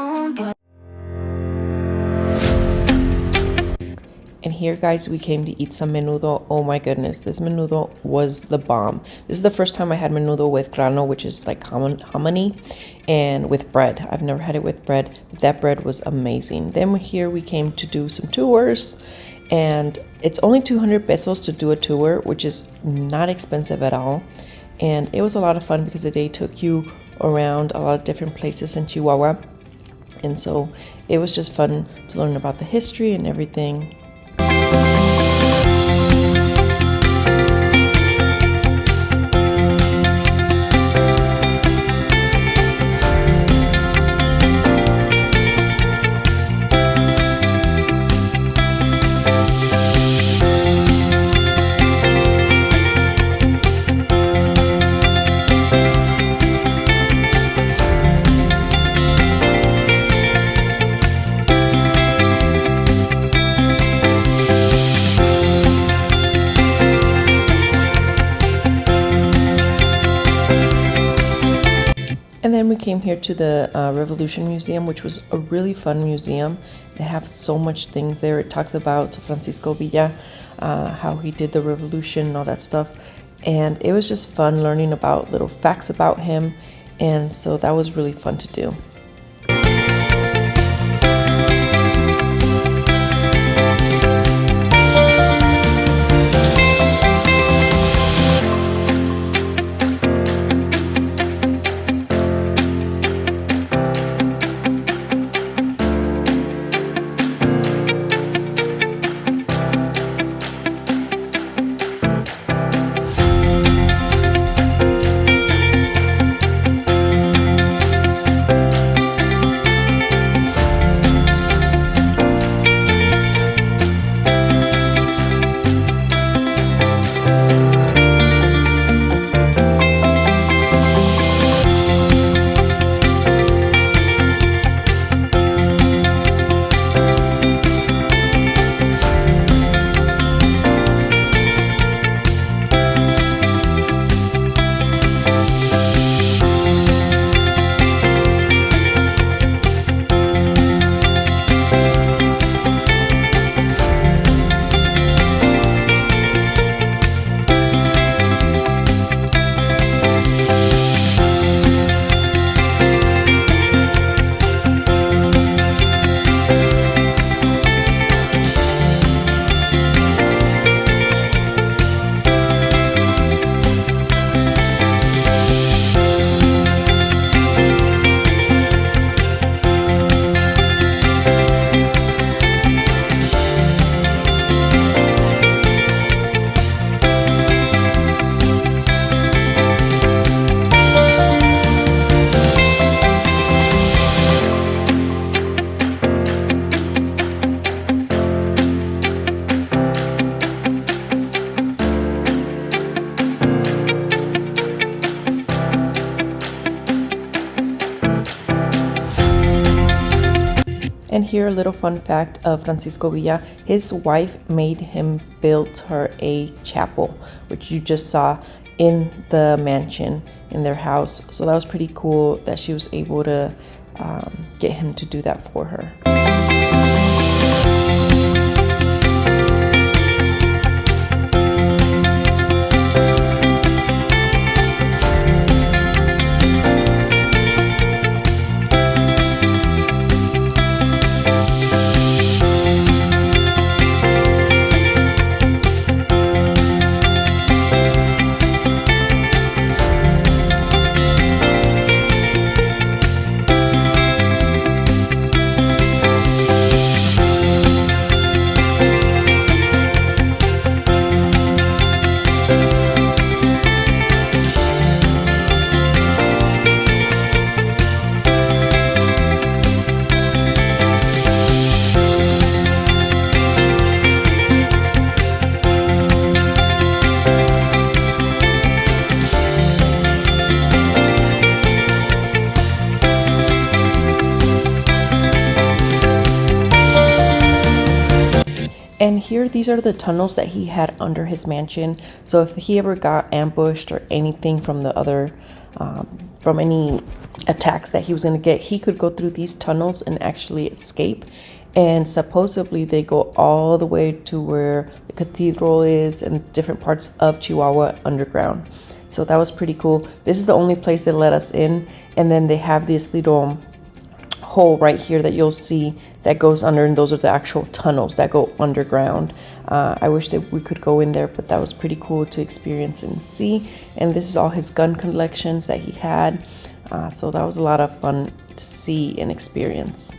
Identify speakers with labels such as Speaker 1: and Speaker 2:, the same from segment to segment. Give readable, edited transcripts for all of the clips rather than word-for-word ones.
Speaker 1: own, but
Speaker 2: and here, guys, we came to eat some menudo. Oh my goodness, this menudo was the bomb. This is the first time I had menudo with grano, which is like hominy, and with bread. I've never had it with bread, but that bread was amazing. Then here we came to do some tours, and it's only 200 pesos to do a tour, which is not expensive at all. And it was a lot of fun because the day took you around a lot of different places in Chihuahua. And so it was just fun to learn about the history and everything. And then we came here to the Revolution Museum, which was a really fun museum. They have so much things there. It talks about Francisco Villa, how he did the revolution and all that stuff. And it was just fun learning about little facts about him. And so that was really fun to do. And here a little fun fact of Francisco Villa. His wife made him build her a chapel, which you just saw in the mansion in their house. So that was pretty cool that she was able to get him to do that for her. And here, these are the tunnels that he had under his mansion. So if he ever got ambushed or anything from the other from any attacks that he was going to get. He could go through these tunnels and actually escape. And supposedly they go all the way to where the cathedral is and different parts of Chihuahua underground. So that was pretty cool. This is the only place they let us in. And then they have this little hole right here that you'll see that goes under, and those are the actual tunnels that go underground. I wish that we could go in there, but that was pretty cool to experience and see. And this is all his gun collections that he had. So that was a lot of fun to see and experience.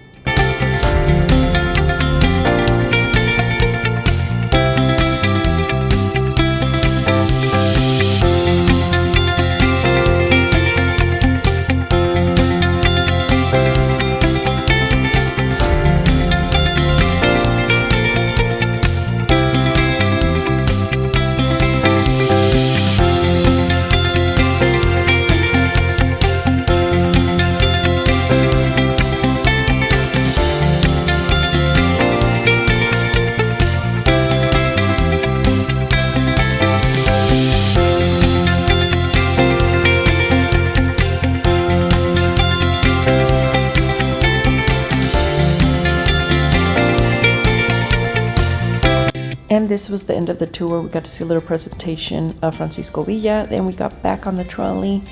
Speaker 2: And this was the end of the tour. We got to see a little presentation of Francisco Villa. Then we got back on the trolley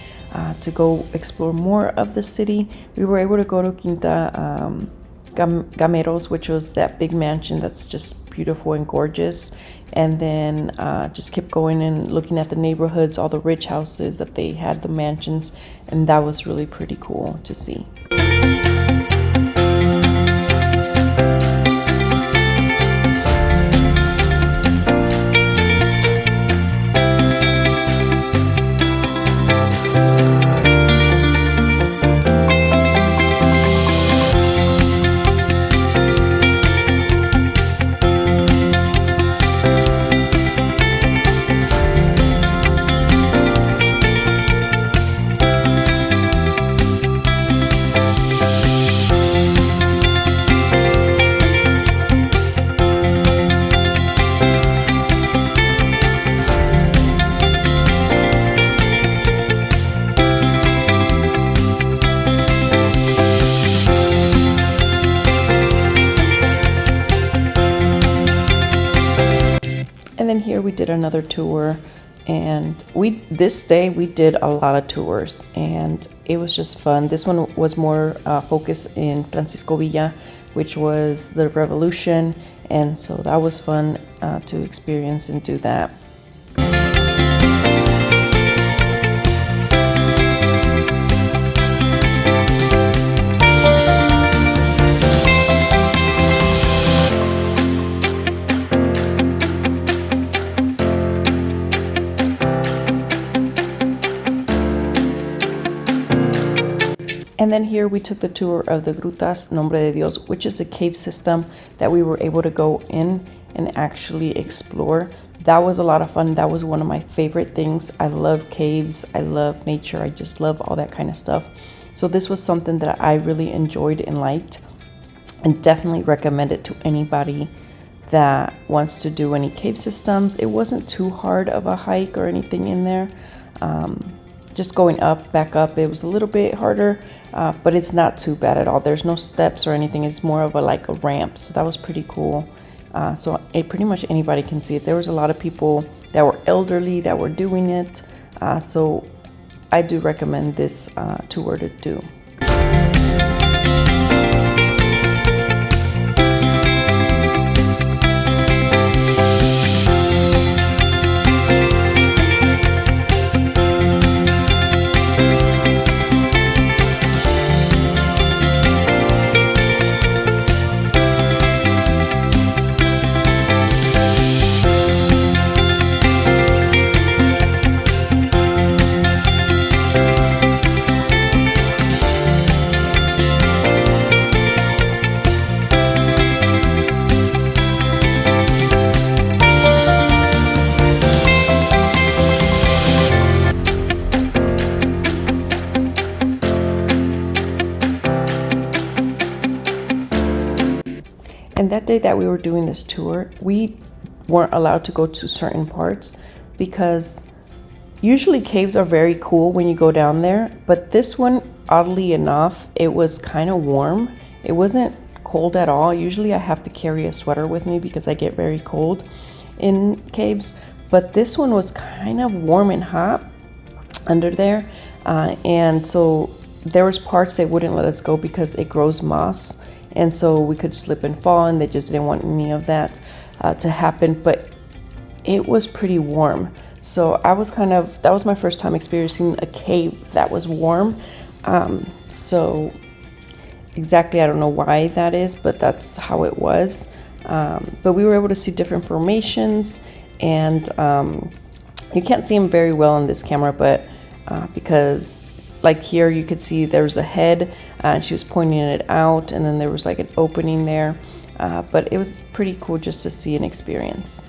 Speaker 2: to go explore more of the city. We were able to go to Quinta Gameros, which was that big mansion that's just beautiful and gorgeous. And then just kept going and looking at the neighborhoods, all the rich houses that they had, the mansions. And that was really pretty cool to see. And then here we did another tour, and this day we did a lot of tours, and it was just fun. This one was more focused in Francisco Villa, which was the revolution, and so that was fun to experience and do that. And then here we took the tour of the Grutas Nombre de Dios, which is a cave system that we were able to go in and actually explore. That was a lot of fun. That was one of my favorite things. I love caves. I love nature. I just love all that kind of stuff. So this was something that I really enjoyed and liked, and definitely recommend it to anybody that wants to do any cave systems. It wasn't too hard of a hike or anything in there. Just going up, back up, it was a little bit harder, but it's not too bad at all. There's no steps or anything. It's more of like a ramp. So that was pretty cool. So pretty much anybody can see it. There was a lot of people that were elderly that were doing it. So I do recommend this tour to do. And that day that we were doing this tour, we weren't allowed to go to certain parts because Usually caves are very cool when you go down there, but this one, oddly enough, it was kind of warm. It wasn't cold at all. Usually I have to carry a sweater with me because I get very cold in caves, but this one was kind of warm and hot under there, and so there was parts they wouldn't let us go because it grows moss, and so we could slip and fall, and they just didn't want any of that to happen. But it was pretty warm, so that was my first time experiencing a cave that was warm. So exactly, I don't know why that is, but that's how it was. But we were able to see different formations, and you can't see them very well on this camera, but because like here you could see there's a head, and she was pointing it out, and then there was like an opening there, but it was pretty cool just to see and experience.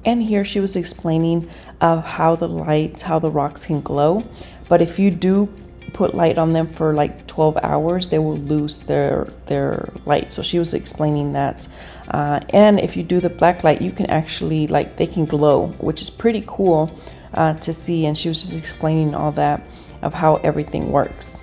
Speaker 2: And here she was explaining of how the rocks can glow. But if you do put light on them for like 12 hours, they will lose their light. So she was explaining that. And if you do the black light, you can actually, like, they can glow, which is pretty cool to see. And she was just explaining all that of how everything works.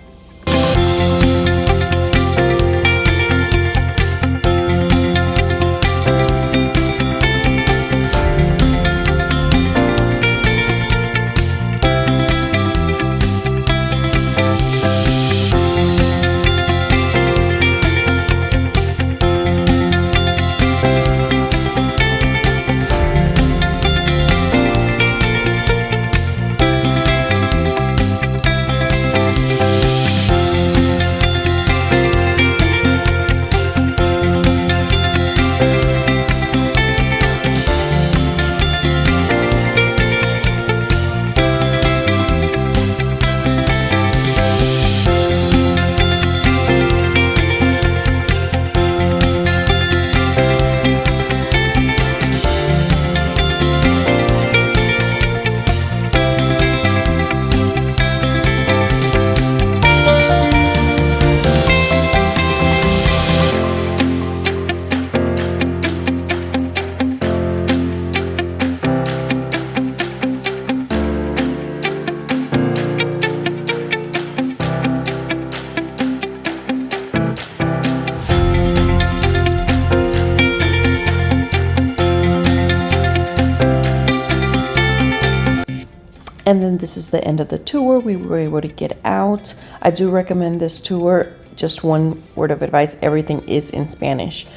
Speaker 2: And then this is the end of the tour. We were able to get out. I do recommend this tour. Just one word of advice, everything is in Spanish.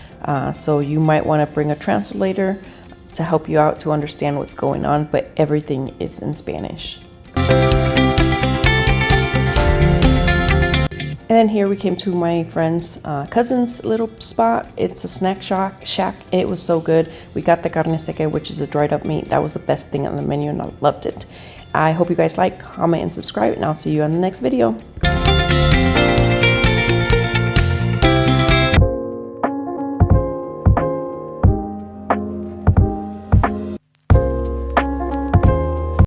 Speaker 2: So you might want to bring a translator to help you out to understand what's going on, but everything is in Spanish. And then here we came to my friend's cousin's little spot. It's a snack shack. It was so good. We got the carne seca, which is the dried up meat. That was the best thing on the menu, and I loved it. I hope you guys like, comment, and subscribe, and I'll see you on the next video.